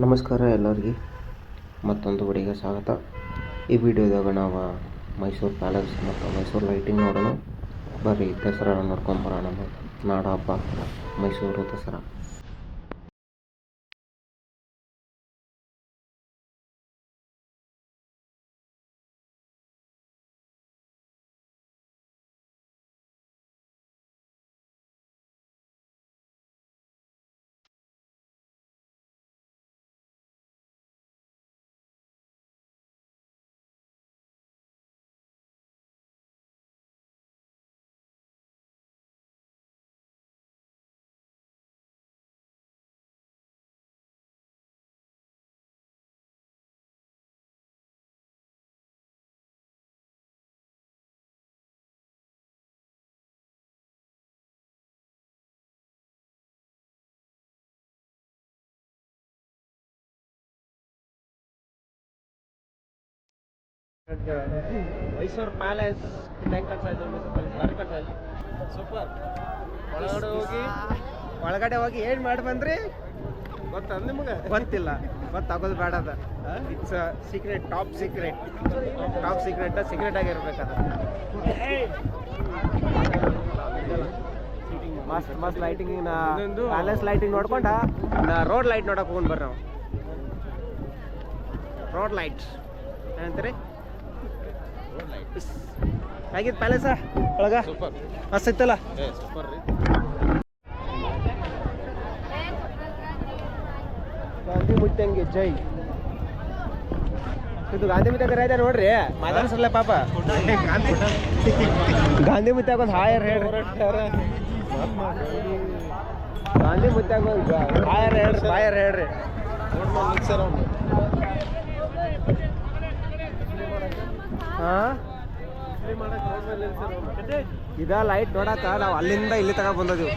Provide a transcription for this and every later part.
ನಮಸ್ಕಾರ ಎಲ್ಲರಿಗೆ ಮತ್ತೊಂದು ವಿಡಿಯೋಗೆ ಸ್ವಾಗತ. ಈ ವಿಡಿಯೋದಾಗ ನಾವು ಮೈಸೂರು ಪ್ಯಾಲೇಸ್ ಮತ್ತು ಮೈಸೂರು ಲೈಟಿಂಗ್ ನೋಡೋಣ. ಬರ್ರಿ ದಸರಾ ನೋಡ್ಕೊಂಬರೋಣ. ನಾಡ ಹಬ್ಬ ಮೈಸೂರು ದಸರಾ. Mysuru palace super. ಒಳಗಡೆ ಹೋಗಿ ಏನ್ ಮಾಡಿ ಬಂದ್ರಿ ಗೊತ್ತ ನಿಮ್ಗೆ? ಗೊತ್ತಿಲ್ಲ, ಗೊತ್ತಾಗೋದು ಬೇಡ. ಅದ ಇಟ್ಸ್ ಸೀಕ್ರೆಟ್, ಟಾಪ್ ಸೀಕ್ರೆಟ್ ಆಗಿರ್ಬೇಕದ. ಮಸ್ತ್ ಲೈಟಿಂಗ್, ಪ್ಯಾಲೇಸ್ ಲೈಟಿಂಗ್ ನೋಡ್ಕೊಂಡ ರೋಡ್ ಲೈಟ್ ನೋಡಕ್ ಹೋಗೋಣ ಬರ್ರಿ. ನಾವು ರೋಡ್ ಲೈಟ್ ಏನಂತೀರಿ? ಆಗಿತ್ತು ಪ್ಯಾಲೇಸ ಒಳಗ ಮಸ್ತ್ ಇತ್ತಲ್ಲ. ಗಾಂಧಿ ಮುತ್ತಂಗೆ ಜೈ. ಇದು ಗಾಂಧಿ ಮುತ್ತಂಗ ರೈತ ನೋಡ್ರಿ, ಮಾತಾಡ್ಸಲ್ಲ ಪಾಪ. ಗಾಂಧಿ ಮುತ್ತಾಗ ಒಂದು ಹಾಯರ್ ಹೇಳ್ರಿ. ಗಾಂಧಿ ಮುತ್ತಾಗ ಒಂದು ಹಾಯರ್ ಹೇಳ್ರಿ. ಇದ ಲೈಟ್ ನೋಡಕ ನಾವು ಅಲ್ಲಿಂದ ಇಲ್ಲಿ ತಗ ಬಂದದೀವಿ.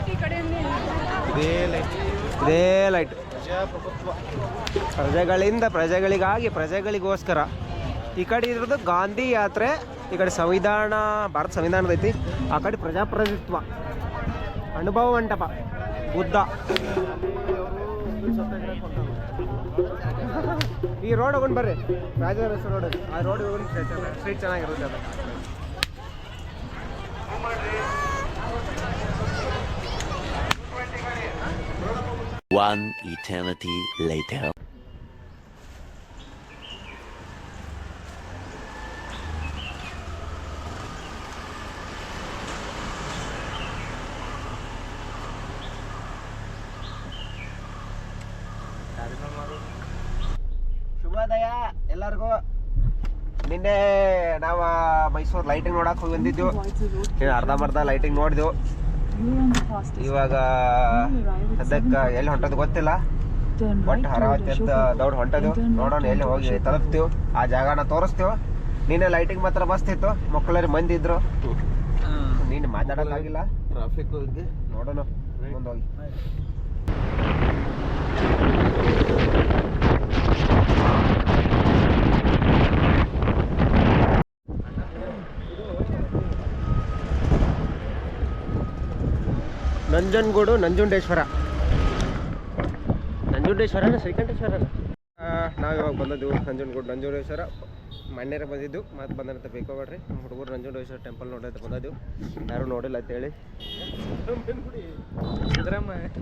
ಇದೇ ಲೈಟ್ ಪ್ರಜೆಗಳಿಂದ ಪ್ರಜೆಗಳಿಗಾಗಿ ಪ್ರಜೆಗಳಿಗೋಸ್ಕರ. ಈ ಕಡೆ ಇದ್ರದ್ದು ಗಾಂಧಿ ಯಾತ್ರೆ, ಈ ಕಡೆ ಸಂವಿಧಾನ, ಭಾರತ ಸಂವಿಧಾನದ ಐತಿ. ಆ ಕಡೆ ಪ್ರಜಾಪ್ರಭುತ್ವ, ಅನುಭವ ಮಂಟಪ, ಬುದ್ಧ. ಈ ರೋಡ್ ಹೋಗೊಂಡು ಬರ್ರಿ, ರಾಜರಸ ರೋಡ್. ಆ ರೋಡ್ ಹೋಗಿ ಸ್ಟ್ರೀಟ್ ಚೆನ್ನಾಗಿರುತ್ತೆ. ಅದು One eternity later. ಶುಭೋದಯ ಎಲ್ಲರಿಗೂ. ನಿನ್ನೆ ನಾವು ಮೈಸೂರು ಲೈಟಿಂಗ್ ನೋಡಕ್ ಹೋಗಿ ಬಂದಿದ್ದೆವು. ಅರ್ಧಂಬರ್ಧ ಲೈಟಿಂಗ್ ನೋಡಿದೆವು. ಇವಾಗ ಸದ್ಯಕ್ಕೆ ಎಲ್ಲಿ ಹೊಂಟೋದು ಗೊತ್ತಿಲ್ಲ. ಒಟ್ಟು ಹರಾವತಿ ಅಂತ ದೌಡ್ ಹೊಂಟದು. ನೋಡೋಣ ಎಲ್ಲಿ ಹೋಗಿ ತಲುಪ್ತೀವಿ, ಆ ಜಾಗನ ತೋರಿಸ್ತೀವಿ. ನಿನ್ನೆ ಲೈಟಿಂಗ್ ಮಾತ್ರ ಮಸ್ತ್ ಇತ್ತು. ಮಕ್ಕಳಲ್ಲಿ ಮಂದಿ ಇದ್ರು. ನೀನು ಮಾತಾಡೋಕ್ಕಾಗಿಲ್ಲ, ಟ್ರಾಫಿಕ್ ಹೋಗಿ ನೋಡೋಣ ಮುಂದೋಗಿ. ನಂಜನಗೂಡು ನಂಜುಂಡೇಶ್ವರನ ಶ್ರೀಕಂಠೇಶ್ವರನ ನಾವು ಇವಾಗ ಬಂದದ್ದು ನಂಜುಂಡೇಶ್ವರ. ಮಣ್ಣೇರ ಬಂದಿದ್ದು ಮತ್ತು ಬಂದಂತ ಬೇಕೋಬೇಡ್ರಿ. ನಮ್ಮ ಹುಡುಗರು ನಂಜುಂಡೇಶ್ವರ ಟೆಂಪಲ್ ನೋಡೋದು ಬಂದದ್ದು. ಯಾರು ನೋಡಿಲ್ಲ ಅಂತೇಳಿ.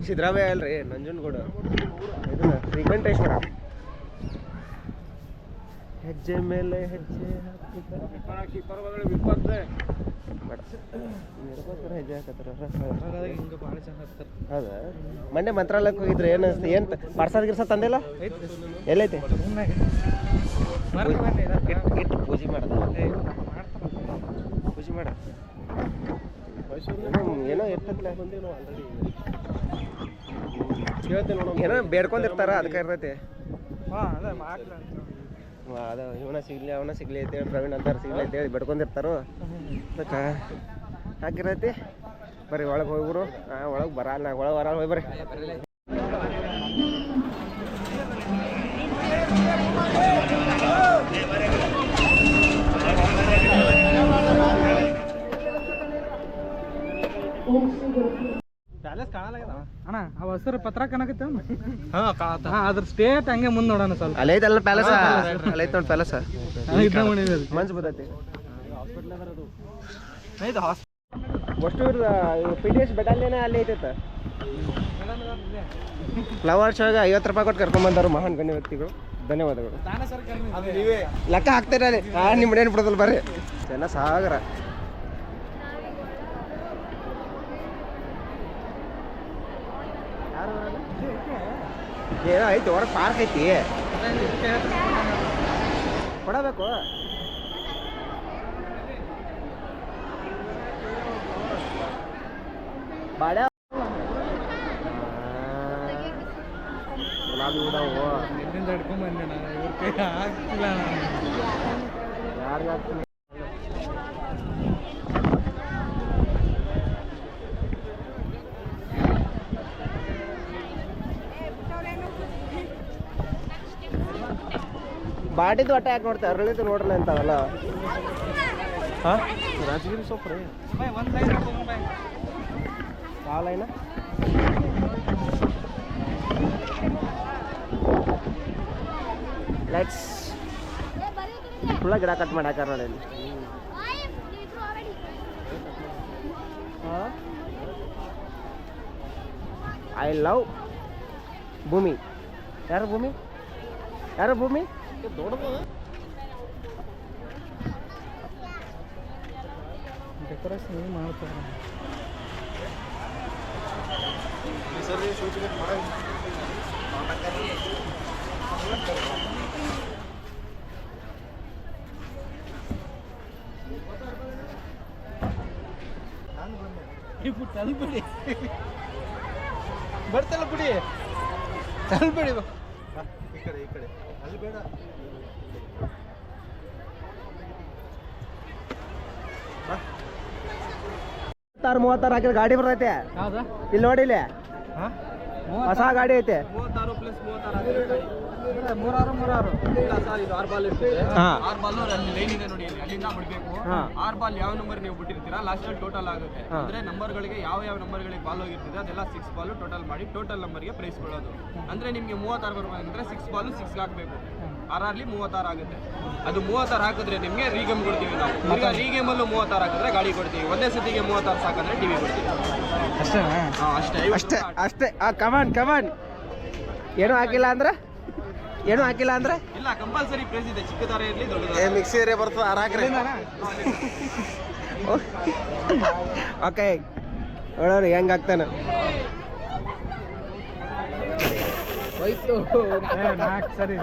ಸಿದ್ದರಾಮಯ್ಯ ಅಲ್ರಿ, ನಂಜನಗೂಡು ಇದು ಶ್ರೀಕಂಠೇಶ್ವರ. ಹೆಜ್ಜೆ ಮೇಲೆ ಹೆಜ್ಜೆ ಹೆಜ್ಜೆ ಹಾಕತ್ತಾರ. ಹೌದಾ? ಮೊನ್ನೆ ಮಂತ್ರಾಲಯಕ್ಕೆ ಹೋಗಿದ್ರೆ ಏನು ಪ್ರಸಾದ ಗಿರ್ಸ ತಂದಿಲ್ಲ? ಎಲ್ಲೈತೆ? ಇಟ್ಟು ಪೂಜೆ ಮಾಡ ಏನೋ ಇರ್ತೈತಿಲ್ಲ, ಏನೋ ಬೇಡ್ಕೊಂಡಿರ್ತಾರ, ಅದಕ್ಕೆ ಇರ್ತೈತಿ. ಅದು ಇವನ ಸಿಗ್ಲಿ ಅಂತೇಳಿ, ಪ್ರವೀಣ್ ಅಂತಾರೆ ಸಿಗ್ಲಿ ಅಂತೇಳಿ ಬೇಡ್ಕೊಂಡಿರ್ತಾರೋ, ಅದಕ್ಕೆ ಹಾಕಿರೈತಿ. ಬರ್ರಿ ಒಳಗೆ ಹೋಗ್ಬಿರು. ಒಳಗೆ ಬರಲ್ಲ, ಒಳಗೆ ಬರಲ್ಲ, ಹೋಗಿ ಬರ್ರಿ. ಪ್ಯಾಲೇಸ್ ಕಾಣಲ್ಲ. ಅಣ್ಣ ಅವ ಹಸಿರು ಪತ್ರ ಕಾಣಕತ್ತ ಅದ್ರ ಸ್ಟೇಟ್ ಹಂಗೆ ಮುಂದೆ ನೋಡೋಣ ಸ್ವಲ್ಪ ಅಲ್ಲೇ ಐತಲ್ಲ ಪ್ಯಾಲೇಸ್ ಅಲ್ಲೇ ಐತೆ ನೋಡಿ ಪ್ಯಾಲೇಸ್ ಮಂಜು ಬರ್ತೈತಿ ಅಷ್ಟು ಪಿ ಟಿ ಎಸ್ ಬೆಟಾಲಿಯನ್ ಅಲ್ಲಿ ಐತೈತೆ ಫ್ಲವರ್ ಶೋಗೆ 50 ರೂಪಾಯಿ ಕೊಟ್ಟು ಕರ್ಕೊಂಡ್ಬಂದವರು ಮಹಾನ್ ಗಣ್ಯ ವ್ಯಕ್ತಿಗಳು ಧನ್ಯವಾದಗಳು ಲೆಕ್ಕ ಹಾಕ್ತೀರ ಅಲ್ಲಿ ನಿಮ್ಮ ಮನೇನು ಬಿಡೋದಲ್ಲ ಬರ್ರಿ ಚೆನ್ನ ಸಾಗರ ಏನೋ ಐತಿ ಹೊರಗೆ ಪಾರ್ಕ್ ಐತಿ ಕೊಡಬೇಕು ಬಾಡ ಗುಲಾಬಿ ಹೂವು ಎಲ್ಲಿಂದ ಹಿಡ್ಕೊಂಬಂದೆ ನಾನು ಇವ್ರ ಕೈ ಆಗ್ತಿಲ್ಲ ಯಾರಿಗೆ ಆಗ್ತೀನಿ ಬಾಡಿದು ಒಟ್ಟ ಯಾಕೆ ನೋಡ್ತಾ ಅರಳಿದು ನೋಡ್ರಲ್ಲ ಅಂತಾವಲ್ಲ ಹಾಂ ರಾಜಗಿರಿ ಸೊಪ್ಪು ರೀ ಒಂದು ಲೈನ್ ಯಾವ ಲೈನ ಲೈಟ್ಸ್ ಫುಲ್ಲ ಗಿಡ ಕಟ್ ಮಾಡಿ ಹಾಕಾರ ನೋಡಿ ಐ ಲವ್ ಭೂಮಿ ಯಾರು ಭೂಮಿ ಯಾರು ಭೂಮಿ ಡೆಕೋರೇಷನ್ ಮಾಡ್ತಾರೆ ತಲ್ಬಿಡಿ ಬರ್ತಲ್ಲ ಬಿಡಿ ತಲ್ಬಿಡಿ ಈ ಕಡೆ ಅಲ್ಲಿ ಬೇಡ 36 ಹಾಕಿದ್ರೆ ಗಾಡಿ ಬರ್ತೈತೆ ಹೌದಾ ಇಲ್ಲಿ ನೋಡಿ ಇಲ್ಲಿ ಹೊಸ ಗಾಡಿ ಐತೆ 36 ಪ್ಲಸ್ 36 ಇದು 6 ಬಾಲ್ ಇರ್ತದೆ 6 ಬಾಲ್ ಅಲ್ಲಿ ಲೈನ್ ಇದೆ ನೋಡಿ ಅಲ್ಲಿಂದ ಬಿಡಬೇಕು 6 ಬಾಲ್ ಯಾವ ನಂಬರ್ ನೀವು ಬಿಟ್ಟಿರ್ತೀರಾ ಲಾಸ್ಟ್ ಅಲ್ಲಿ ಟೋಟಲ್ ಆಗುತ್ತೆ ಅಂದ್ರೆ ನಂಬರ್ಗಳಿಗೆ ಯಾವ ನಂಬರ್ಗಳಿಗೆ ಬಾಲ್ ಹೋಗಿರ್ತದೆ ಅದೆಲ್ಲ 6 ಬಾಲ್ ಟೋಟಲ್ ಮಾಡಿ ಟೋಟಲ್ ನಂಬರ್ಗೆ ಪ್ರೈಸ್ ಕೊಡೋದು ಅಂದ್ರೆ ನಿಮಗೆ 36 ಬರ್ಬೇಕಂದ್ರೆ 6 ಬಾಲ್ 6 ಹಾಕಬೇಕು ಆರಲ್ಲಿ 36 ಆಗುತ್ತೆ ಅದು 36 ಹಾಕಿದ್ರೆ ನಿಮಗೆ ರೀಗೇಮ್ ಕೊಡ್ತೀವಿ ನಾವು ಈಗ ರೀಗೇಮಲ್ಲೂ 36 ಹಾಕಿದ್ರೆ ಗಾಡಿ ಕೊಡ್ತೀವಿ ಒಂದೇ ಸತಿಗೆ 36 ಸಾಕಂದ್ರೆ ಟಿವಿ ಕೊಡ್ತೀವಿ ಅಷ್ಟೇ ಅಷ್ಟೇ ಅಷ್ಟೇ ಕಮಾನ್ ಏನೂ ಹಾಕಿಲ್ಲ ಅಂದ್ರೆ ಇಲ್ಲ ಕಂಪಲ್ಸರಿ ಪ್ರೈಸ್ ಇದೆ ಚಿಕ್ಕ ದಾರ ಇರಲಿ ದೊಡ್ಡ ದಾರ ಮಿಕ್ಸಿ ಬರ್ತದೆ ಹಾಕ್ರಿ ಓಕೆ ನೋಡೋಣ ಹೆಂಗೆ ಆಗ್ತಾನೆ ಹೋಯ್ತು ಸರಿ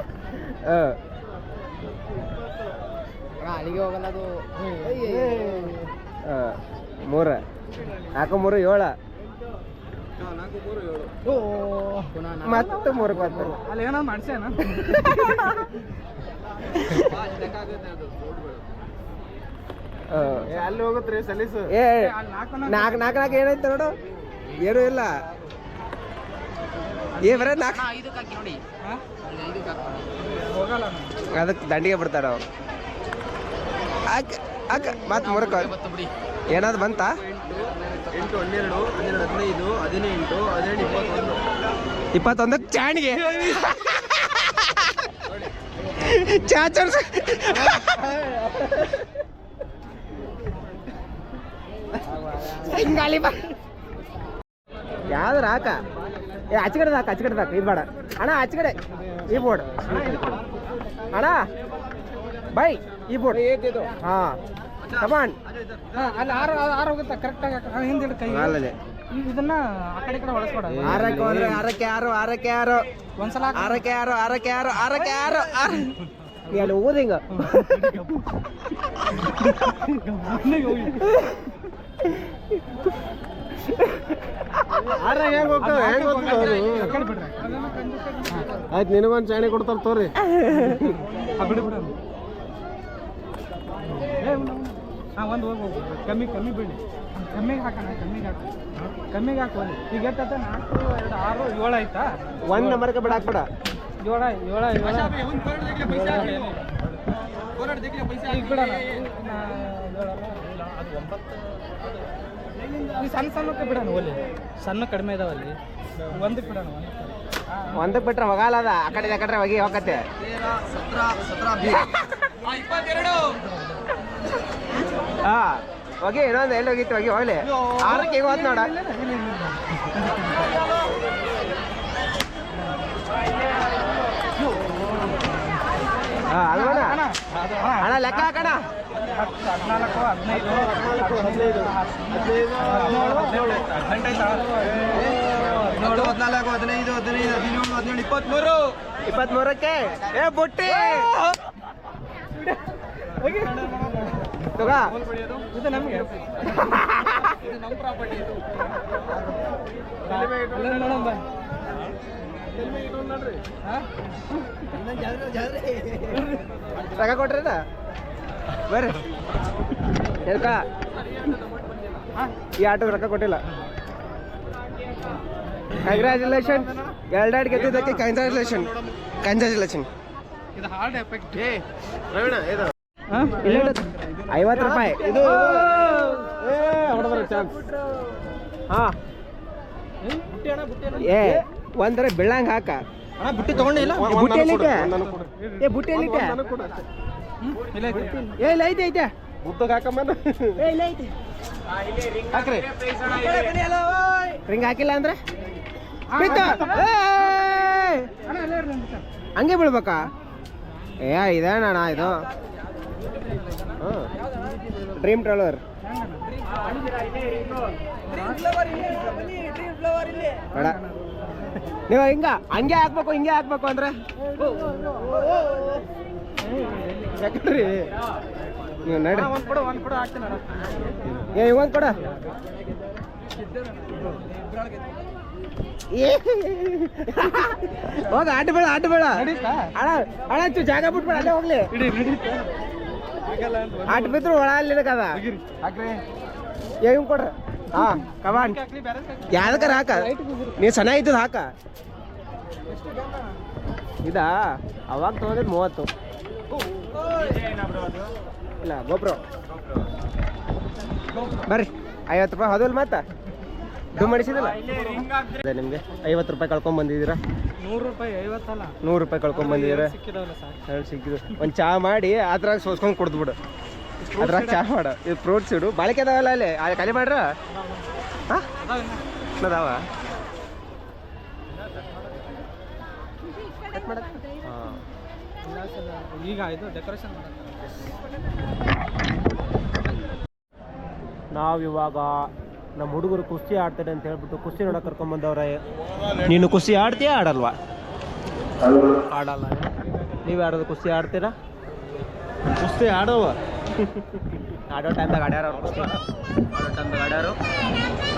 ಅಲ್ಲಿಗೆ ಹೋಗಲ್ಲ ಅದು 3 4 3 7 ಮತ್ತೆ 3 ಬರ್ತಾರೆ ಅಲ್ಲಿ ಏನೋ ಮಾಡ್ಸ್ಯಾನ ಅಲ್ಲಿ ಹೋಗುತ್ತೆ ಸಲೀಸು ನಾಲ್ಕು ಏನೈತೆ ನೋಡು ಏನೂ ಇಲ್ಲ ಬರೀ 4 ಹೋಗಲ್ಲ ಅದಕ್ಕೆ ದಂಡಿಗೆ ಬಿಡ್ತಾರ ಅವ್ರು ಮತ್ತೆ 3 ಏನಾದ್ರು ಬಂತಾ 8 12 12 15 17 18 21 ಚಾಣಿಗೆ ಚಾಚರ್ಸ್ ಹಿಂಗಾಲಿ ಬಾ ಯಾವ್ದಾರ ಹಾಕ ಆಚೆಕಡೆ ಹಾಕ ಇದು ಬೇಡ ಅಣ್ಣ ಆಚೆಕಡೆ ಈ ಬೋರ್ಡ್ ಅಣ್ಣ ಬೈ ಈ ಬೋರ್ಡ್ ಹಾಂ ಕಮಾನ್ ಅಲ್ಲಿ 6 ಹೋಗುತ್ತೆ ಕರೆಕ್ಟಾಗಿ ಹಿಂದೆ ಕೈ ಅಲ್ಲದೆ ಇದನ್ನ ಆ ಕಡೆ ಈ ಕಡೆ ಹೊಳಸ್ಬೇಡ 6ಕ್ಕೆ ಹೋದ್ರೆ 6ಕ್ಕೆ 6 ಒಂದ್ಸಲ 6ಕ್ಕೆ 6 ನೀ ಅಲ್ಲಿ ಹೋಗೋದು ಹಿಂಗ ಆಯ್ತು ನಿನಗೊಂದು ಚಾಣಿ ಕೊಡ್ತಾರ ತೋರಿ ಬಿಡು ಒಂದು ಹೋಗ್ಬೋದು ಕಮ್ಮಿ ಬಿಡಿ ಕಮ್ಮಿಗೆ ಹಾಕೋಣ ಕಮ್ಮಿಗೆ ಹಾಕಿ ಈಗ ಎಷ್ಟೈತೆ 4 2 6 7 ಆಯ್ತಾ ಒಂದು ನಂಬರ್ಗೆ ಬಿಡ ಹಾಕ್ಬೇಡ 7 ಈಗ ಬಿಡೋಣ ಸಣ್ಣ ಸಣ್ಣಕ್ಕೆ ಬಿಡೋಣ ಒಲಿ ಸಣ್ಣ ಕಡಿಮೆ ಇದಾವಲ್ಲಿ ಒಂದಕ್ಕೆ ಬಿಡೋಣ ಒಂದಕ್ಕೆ ಬಿಟ್ರೆ ಹೋಗಲ್ಲ ಅದ ಆ ಕಡೆ ಹೋಗಿ ಹೋಗತ್ತೆ 22 ಹಾ ಹೋಗಿ ಇನ್ನೊಂದು ಎಲ್ಲಿ ಹೋಗಿತ್ತು ಹೋಗಿ ಹೋಗ್ಲಿ 6ಕ್ಕೆ ಈಗ ಹೋದ್ ನೋಡ ಹಾ ಅಲ್ವಣ ಅಣ್ಣ ಲೆಕ್ಕ ಹಾಕಣ 14 15 17 23ಕ್ಕೆ ಏ ಬುಟ್ಟಿ ತಗ ಇದು ನಮಗೆ ಇದು ನಮ್ಮ ಪ್ರಾಪರ್ಟಿ ಇದು ನೋಡೋಣ ಬಾ ರೊಕ್ಕ ಕೊಟ್ರೇನ ಬರ್ರಿ ಹೇಳ್ಕ ಈ ಆಟೋಗೆ ರೊಕ್ಕ ಕೊಟ್ಟಿಲ್ಲ ಕಂಗ್ರ್ಯಾಚುಲೇಷನ್ 2 ಗೆದ್ದಿದ್ದಕ್ಕೆ ಕಂಗ್ರ್ಯಾಚುಲೇಷನ್ ಇದು ಹಾರ್ಡ್ ಎಫೆಕ್ಟ್ ರವೀಣ ಇದು 50 ರೂಪಾಯಿ ಇದು ಹೊಡೆದ್ರ ಚಾನ್ಸ್ ಹಾ ಏ ಒಂದ್ರೆ ಬೆಳ್ಳಂಗ್ ಹಾಕ ಬುಟ್ಟಿ ತಗೊಂಡಿಲ್ಲ ಬುಟ್ಟಿ ಎಲ್ಲಿಟ್ಟೆ ಏ ಬುಟ್ಟಿ ಎಲ್ಲಿಟ್ಟೆ ಏ ಇಲ್ಲ ಐತೆ ಐತೆ ಬುಟ್ಟಗೆ ಹಾಕಂಬಂದು ಏ ಇಲ್ಲ ಐತೆ ಹಾಕ್ರಿ ರಿಂಗ್ ಹಾಕಿಲ್ಲ ಅಂದ್ರೆ ಬಿತ್ತು. ಹಂಗೆ ಬೀಳ್ಬೇಕಾ ಏ ಇದೇನಣ್ಣ ಇದು ಡ್ರೀಮ್ ಟ್ರಾವೆಲರ್ ಬೇಡ ನೀವು ಹಂಗೆ ಹಾಕ್ಬೇಕು ಹಿಂಗೆ ಹಾಕ್ಬೇಕು ಅಂದ್ರೆ ಯಾಕಂದ್ರಿ ನೀವು ನಡಿ ಒಂದು ಕೊಡು ಹಾಕ್ತೀನಿ ಏ ಒಂದು ಕೊಡ ಹೋಗ ಆಟ ಬೇಡ ಅಣ್ಣ ಜಾಗ ಬಿಟ್ಬೇಡ ಅಲ್ಲೇ ಹೋಗ್ಲಿ ಆಟ ಬಿದ್ರು ಒಳ ಅಲ್ಲಿ ಕದ ಏನ್ ಕೊಡ್ರ ಹಾ ಕಮಾನ್ ಯಾವ್ದಕ್ಕಾರ ಹಾಕ ನೀವ್ ಚೆನ್ನಾಗಿದ್ದು ಹಾಕ ಇದಾ ಅವಾಗ ತಗೊಂಡಿದ್ 30 ಇಲ್ಲ ಗೊಬ್ರು ಬರ್ರಿ 50 ರೂಪಾಯಿ ಹೋದಲ್ ಮತ್ತ ಡು ಮಾಡಿಸಿದಲ್ಲ ನಿಮ್ಗೆ 50 ರೂಪಾಯಿ ಕಳ್ಕೊಂಡ್ ಬಂದಿದ್ದೀರಾ 100 ರೂಪಾಯಿ 50 ಅಲ್ಲ 100 ರೂಪಾಯಿ ಕಳ್ಕೊಂಡ್ ಬಂದಿದ್ದೀರಾ ಸಿಕ್ಕಿದಾವಲ್ಲ ಸಾಕು ಹೇಳಿ ಸಿಕ್ಕಿದ್ರು ಒಂದು ಚಾ ಮಾಡಿ ಅದ್ರಾಗ ಸೋಸ್ಕೊಂಡು ಕುಡ್ದ್ಬಿಡು ಅದ್ರಾಗ ಚಾ ಮಾಡ ಇದು ಫ್ರೂಟ್ಸ್ ಇಡು ಬಾಳಿಕೆ ಅದಾವಲ್ಲ ಅಲ್ಲಿ ಖಾಲಿ ಮಾಡ್ರ ಹಾಂ ಅದಾವ ಈಗ ಇದು ಡೆಕೋರೇಷನ್ ನಾವಿವಾಗ ನಮ್ಮ ಹುಡುಗರು ಕುಸ್ತಿ ಆಡ್ತಾರೆ ಅಂತ ಹೇಳ್ಬಿಟ್ಟು ಕುಸ್ತಿ ನೋಡಕ್ಕೆ ಕರ್ಕೊಂಬಂದವ್ರೆ ನೀನು ಕುಸ್ತಿ ಆಡ್ತೀಯಾ ಆಡಲ್ವಾ ಆಡಲ್ಲ ನೀವು ಯಾರಾದ್ರು ಕುಸ್ತಿ ಆಡ್ತೀರಾ ಕುಸ್ತಿ ಆಡೋವ ಆಡೋ ಟೈಮ್ದಾಗ ಆಡ್ಯಾರ ಅವ್ರು ಕುಸ್ತಿ ಆಡೋ ಟೈಮ್ದಾಗ ಆಡ್ಯಾರು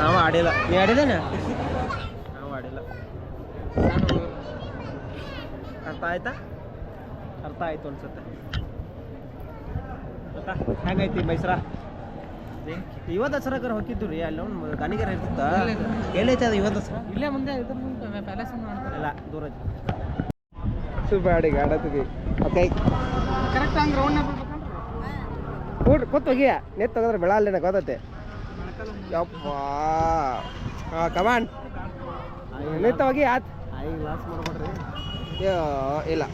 ನಾವು ಆಡಿಲ್ಲ ನೀ ಆಡಿದೇನೆ ನಾವು ಆಡಿಲ್ಲ ಅರ್ಥ ಆಯ್ತಾ ಅರ್ಥ ಆಯ್ತು ಅನ್ಸುತ್ತೆ ಗೊತ್ತಾ ಹೆಂಗೈತಿ ಮೈಸೂರ ಇವತ್ತು ದಸರಾಕರ ಹೋಗಿದ್ದು ರೀ ಅಲ್ಲಿ ಒಂದು ಗಾಣಿಗೆರ ಇರ್ತಿತ್ತ ಎಲ್ಲೈತೆ ಅದು ಇವತ್ತು ದಸರಾ ಇಲ್ಲೇ ಮುಂದೆ ಇದ್ರ ಮುಂದೆ ಪ್ಯಾಲೇಸ್ ಮಾಡ್ತಾರೆ ಇಲ್ಲ ದೂರ ಸುಬ್ಬಾಡಿಗೆ ಆಡತ್ತಿದ್ವಿ ಓಕೆ ಕರೆಕ್ಟ್ ಹಂಗೆ ರೌಂಡ್ನಾಗ ಬಿಡ್ಬೇಕಂದ್ರೆ ಕೂತ್ ಹೋಗಿಯ ನೆತ್ ತಗೋದ್ರೆ ಬೆಳ ಅಲ್ಲೇನ ಗೊತ್ತೈತೆ ಯಪ್ಪ ಹಾಂ ಕಮಾನ್ ನೆತ್ ಹೋಗಿ ಆತ್ ಐದು ಗ್ಲಾಸ್ ಮಾಡ್ಬಿಡ್ರಿ ಇಲ್ಲ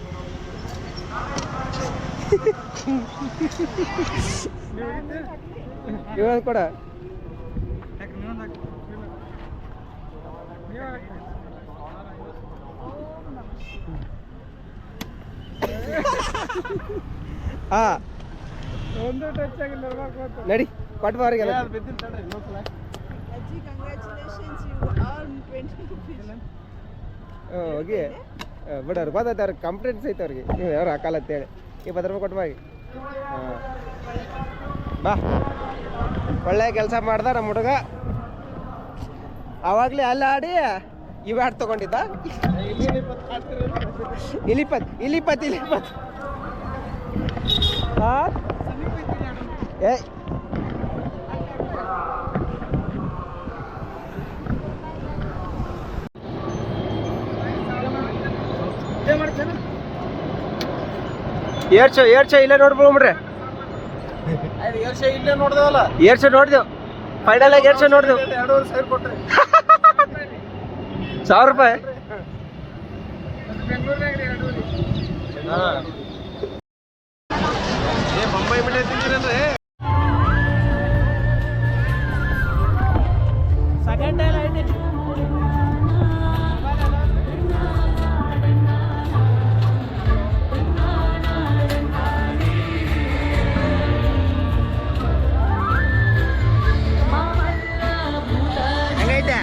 ಇವತ್ತು ಕೊಡ ಹಾ ಒಂದು ಟಚ್ ಆಗಿಲ್ಲ ನಡಿ ಕೊಟ್ಟು ಅವ್ರಿಗೆ ಹೋಗಿ ಬಿಡೋರು ಗೊತ್ತೈತೆ ಅವ್ರಿಗೆ ಕಂಪ್ಲೇಂಟ್ಸ್ ಐತೆ ಅವ್ರಿಗೆ ನೀವು ಯಾರು ಹಾಕಲ್ಲ ಅಂತೇಳಿ 20 ರೂಪಾಯಿ ಕೊಟ್ಟು ಬಾಗಿ ಹಾಂ ಬಾ ಒಳ್ಳೆ ಕೆಲಸ ಮಾಡ್ದ ನಮ್ಮ ಹುಡುಗ ಅವಾಗಲೇ ಅಲ್ಲ ಆಡಿ ಇವು ಆಡ್ ತಗೊಂಡಿದ್ದ ಇಲಿಪತ್ ಹಾಂ ಏ ಏರ್ಚ ಇಲ್ಲೇ ನೋಡ್ಬಿಡ್ರಿ ಇಲ್ಲೇ ನೋಡ್ದೇವಲ್ಲ ಏರ್ಚ ನೋಡ್ದೇವು ಫೈನಲ್ ಆಗಿ ಎಷ್ಟು ನೋಡಿದೆವು? 2,500 ಕೊಟ್ರೆ 1,000 ರೂಪಾಯಿ. ಮುಂಬೈ ಮಿಠಾಯಿ ತಿಂತೀರನ್ರಿ? ಹೆಂಗೈತೆ?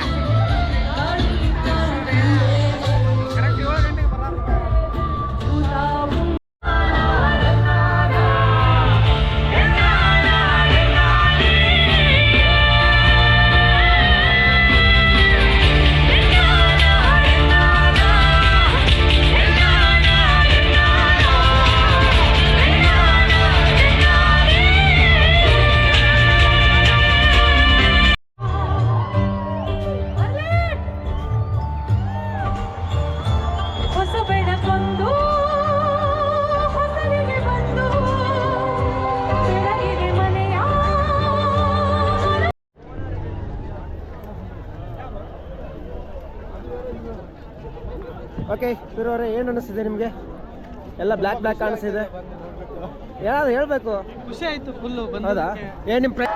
ಹೊಸ ಬೆಳಕೊಂದು ಹೊಸರಿಗೆ ಬಂದು ಬೆಳಗಿಗೆ ಮನೆಯ ಓಕೆ ಇರೋರೆ ಏನು ಅನಿಸ್ತಿದೆ ನಿಮಗೆ? ಎಲ್ಲ ಬ್ಲ್ಯಾಕ್ ಬ್ಲ್ಯಾಕ್ ಕಾಣಿಸ್ತಿದೆ. ಯಾರು ಹೇಳ್ಬೇಕು? ಖುಷಿ ಆಯ್ತು ಫುಲ್ಲು ಹೌದಾ? ಏನು ನಿಮ್ಮ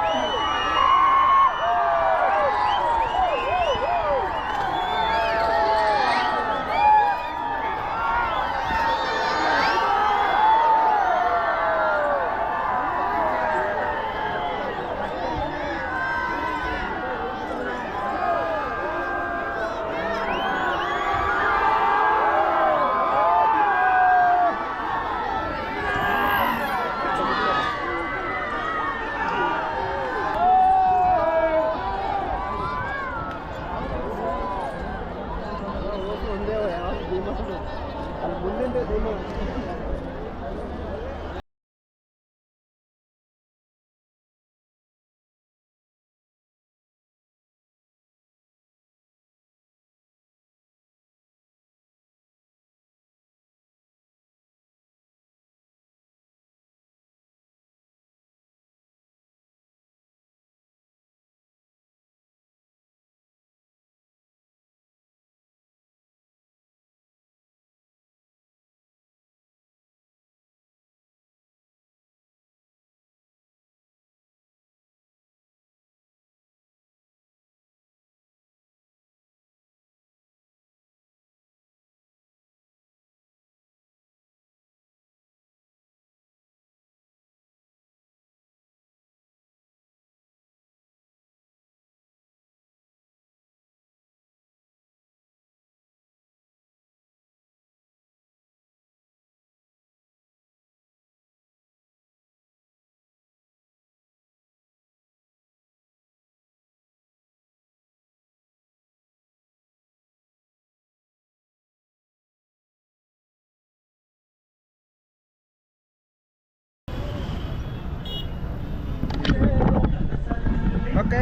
ಓಕೆ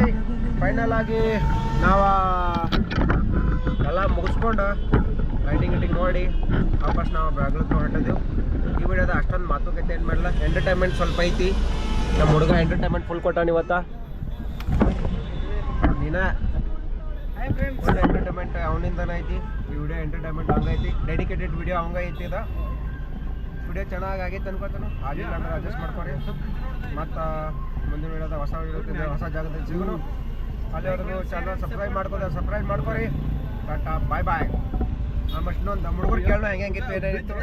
ಫೈನಲ್ ಆಗಿ ನಾವು ಎಲ್ಲ ಮುಗಿಸ್ಕೊಂಡು ಲೈಟಿಂಗ್ ನೋಡಿ ವಾಪಸ್ ನಾವು ಬೆಳಗ್ಗೆ ಹೊರಟಿದ್ದೆವು. ಈ ವಿಡಿಯೋದ ಅಷ್ಟೊಂದು ಮಾತುಕತೆ ಏನು ಮಾಡಲ್ಲ, ಎಂಟರ್ಟೈನ್ಮೆಂಟ್ ಸ್ವಲ್ಪ ಐತಿ. ನಮ್ಮ ಹುಡುಗ ಎಂಟರ್ಟೈನ್ಮೆಂಟ್ ಫುಲ್ ಕೊಟ್ಟಾನ ಇವತ್ತ. ನೀನ ಫುಲ್ ಎಂಟರ್ಟೈನ್ಮೆಂಟ್ ಅವನಿಂದನೇ ಐತಿ. ಈ ವಿಡಿಯೋ ಎಂಟರ್ಟೈನ್ಮೆಂಟ್ ಹಂಗೈತಿ, ಡೆಡಿಕೇಟೆಡ್ ವಿಡಿಯೋ ಹಂಗೈತಿ. ಇದು ವಿಡಿಯೋ ಚೆನ್ನಾಗಿ ಆಗೈತೆ ಅನ್ಕೋತಾನೆ. ಆಗಿಲ್ಲ ಅಂದ್ರೆ ಅಡ್ಜಸ್ಟ್ ಮಾಡ್ಕೊರಿ. ಮತ್ತು ಮುಂದಿನ ವಿಡಿಯೋದ ಹೊಸ ವಿಡಿಯೋ ಹೊಸ ಜಾಗದಲ್ಲಿ ಸಿಗೋನು. ಅಲ್ಲಿವರೆಗೂ ಚಾನಲ್ ಸಬ್ಸ್ಕ್ರೈಬ್ ಮಾಡ್ಕೊರಿ. ಟಾಟಾ ಬಾಯ್ ಬಾಯ್. ಆಮೇಲೆ ಇನ್ನೊಂದು ನಮ್ಮ ಹುಡುಗರು ಕೇಳೋಣ ಹೆಂಗಿತ್ತು ಏನೇನಿತ್ತು.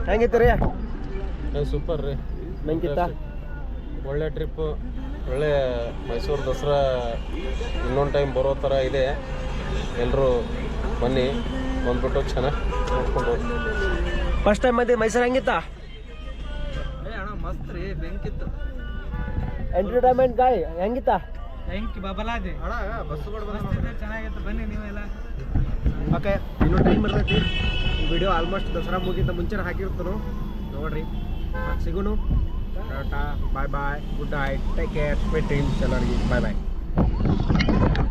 ಹೆಂಗಿತ್ತು ರೀ? ಸೂಪರ್ ರೀ, ಹೆಂಗಿತ್ತ? ಒಳ್ಳೆ ಟ್ರಿಪ್ಪು, ಒಳ್ಳೆ ಮೈಸೂರು ದಸರಾ ಇನ್ನೊಂದು ಟೈಮ್ ಬರೋ ಥರ ಇದೆ. ಎಲ್ಲರೂ ಬನ್ನಿ, ಬಂದ್ಬಿಟ್ಟು ಚೆನ್ನಾಗಿ ನೋಡ್ಕೊಂಡು ಹೋಗಿ. ಫಸ್ಟ್ ಟೈಮ್ ಬಂದು ಮೈಸೂರು ಹೆಂಗಿತ್ತ? ಅಣ್ಣ ಮಸ್ತ್ ರೀ, ಬೆಂಕಿತ್ತು. ಎಂಟರ್ಟೈನ್ಮೆಂಟ್ ಗಾಯ್ ಹೆಂಗಿತ್ತ? ಬೆಂಕಿ ಬಬಲಾದೆ ಅಣ್ಣ, ಬಸ್ಸುಗಳು ಚೆನ್ನಾಗಿತ್ತು, ಬನ್ನಿ ನೀವೆಲ್ಲ. ಓಕೆ, ಇನ್ನೂ ಟೈಮ್ ಇರ್ತೈತಿ. ಈ ವಿಡಿಯೋ ಆಲ್ಮೋಸ್ಟ್ ದಸರಾ ಮುಗಿಂತ ಮುಂಚೆನೇ ಹಾಕಿರ್ತಾನು, ನೋಡ್ರಿ. ಮತ್ತೆ ಸಿಗೋನು. Tata bye bye, good night, take care, sweet dreams ಎಲ್ಲರಿಗೆ. ಬಾಯ್ ಬಾಯ್.